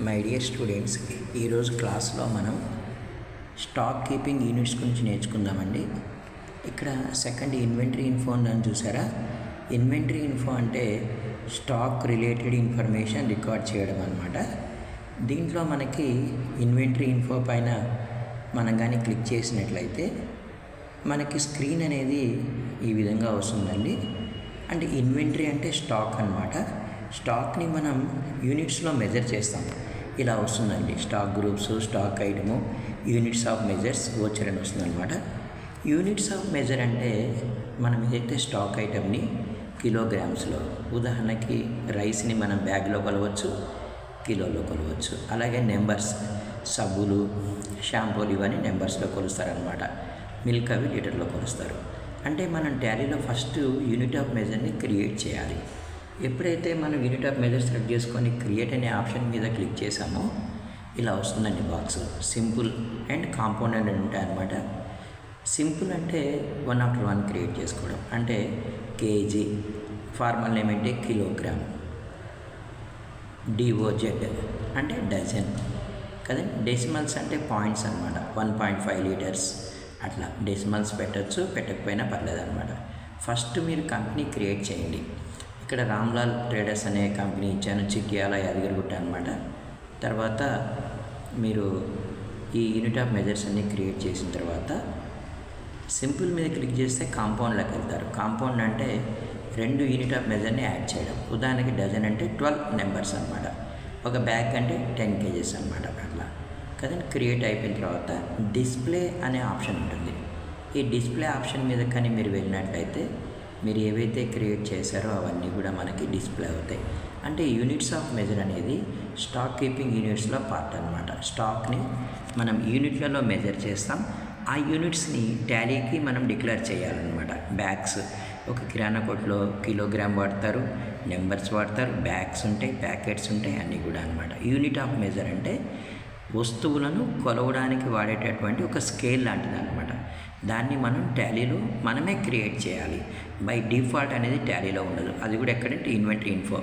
My dear students, ఈరోజు క్లాస్లో మనం స్టాక్ కీపింగ్ యూనిట్స్ గురించి నేర్చుకుందామండి. ఇక్కడ సెకండ్ ఇన్వెంటరీ ఇన్ఫో అని చూసారా? ఇన్వెంటరీ ఇన్ఫో అంటే స్టాక్ రిలేటెడ్ ఇన్ఫర్మేషన్ రికార్డ్ చేయడం అన్నమాట. దీంట్లో మనకి ఇన్వెంటరీ ఇన్ఫో పైన మనం కానీ క్లిక్ చేసినట్లయితే మనకి స్క్రీన్ అనేది ఈ విధంగా వస్తుందండి. అంటే ఇన్వెంటరీ అంటే స్టాక్ అన్నమాట. స్టాక్ని మనం యూనిట్స్లో మెజర్ చేస్తాం. ఇలా వస్తుందండి, stock groups, stock item, units of measures voucher అని వస్తుందన్నమాట. యూనిట్స్ ఆఫ్ మెజర్ అంటే మనం ఏదైతే స్టాక్ ఐటమ్ని కిలోగ్రామ్స్లో, ఉదాహరణకి రైస్ని మనం బ్యాగ్లో కొలవచ్చు, కిలోలో కొలవచ్చు. అలాగే నెంబర్స్, సబ్బులు, షాంపూలు ఇవన్నీ నెంబర్స్లో కొలుస్తారనమాట. మిల్క్ అవి లీటర్లో కొలుస్తారు. అంటే మనం టాలీలో ఫస్ట్ యూనిట్ ఆఫ్ మెజర్ని క్రియేట్ చేయాలి. ఎప్పుడైతే మనం యూనిట్ ఆఫ్ మెజర్ సెలెక్ట్ చేసుకొని క్రియేట్ అనే ఆప్షన్ మీద క్లిక్ చేసామో ఇలా వస్తుందండి బాక్స్. సింపుల్ అండ్ కాంపౌండ్ అని ఉంటాయన్నమాట. సింపుల్ అంటే 1 after 1 క్రియేట్ చేసుకోవడం, అంటే కేజీ, ఫార్మల్ నేమ్ అంటే కిలోగ్రామ్, డిఓజెడ్ అంటే డజన్ కదండి. డెసిమల్స్ అంటే పాయింట్స్ అనమాట. 1.5 లీటర్స్ అట్లా డెసిమల్స్ పెట్టచ్చు, పెట్టకపోయినా పర్లేదు అనమాట. ఫస్ట్ మీరు కంపెనీ క్రియేట్ చేయండి. ఇక్కడ రామ్లాల్ ట్రేడర్స్ అనే కంపెనీ ఇచ్చాను, చిట్యాల యాదగిరిగుట్ట అనమాట. తర్వాత మీరు ఈ యూనిట్ ఆఫ్ మెజర్స్ అన్ని క్రియేట్ చేసిన తర్వాత సింపుల్ మీద క్లిక్ చేస్తే కాంపౌండ్లోకి వెళ్తారు. కాంపౌండ్ అంటే 2 యూనిట్ ఆఫ్ మెజర్ని యాడ్ చేయడం. ఉదాహరణకి డజన్ అంటే 12 నెంబర్స్ అనమాట. ఒక బ్యాగ్ అంటే 10 kgs అనమాట. అట్లా కదండి. క్రియేట్ అయిపోయిన తర్వాత డిస్ప్లే అనే ఆప్షన్ ఉంటుంది. ఈ డిస్ప్లే ఆప్షన్ మీద కానీ మీరు వెళ్ళినట్లయితే మీరు ఏవైతే క్రియేట్ చేశారో అవన్నీ కూడా మనకి డిస్ప్లే అవుతాయి. అంటే యూనిట్స్ ఆఫ్ మెజర్ అనేది స్టాక్ కీపింగ్ యూనిట్స్లో పార్ట్ అనమాట. స్టాక్ని మనం యూనిట్లలో మెజర్ చేస్తాం. ఆ యూనిట్స్ని టాలీకి మనం డిక్లేర్ చేయాలన్నమాట. బ్యాగ్స్, ఒక కిరాణా కొట్లో కిలోగ్రామ్ వాడతారు, నెంబర్స్ వాడతారు, బ్యాగ్స్ ఉంటాయి, ప్యాకెట్స్ ఉంటాయి, అన్నీ కూడా అనమాట. యూనిట్ ఆఫ్ మెజర్ అంటే వస్తువులను కొలవడానికి వాడేటటువంటి ఒక స్కేల్ లాంటిది అనమాట. దాన్ని మనం టాలీలో మనమే క్రియేట్ చేయాలి. బై డిఫాల్ట్ అనేది టాలీలో ఉండదు. అది కూడా ఎక్కడంటే ఇన్వెంటరీ ఇన్ఫో.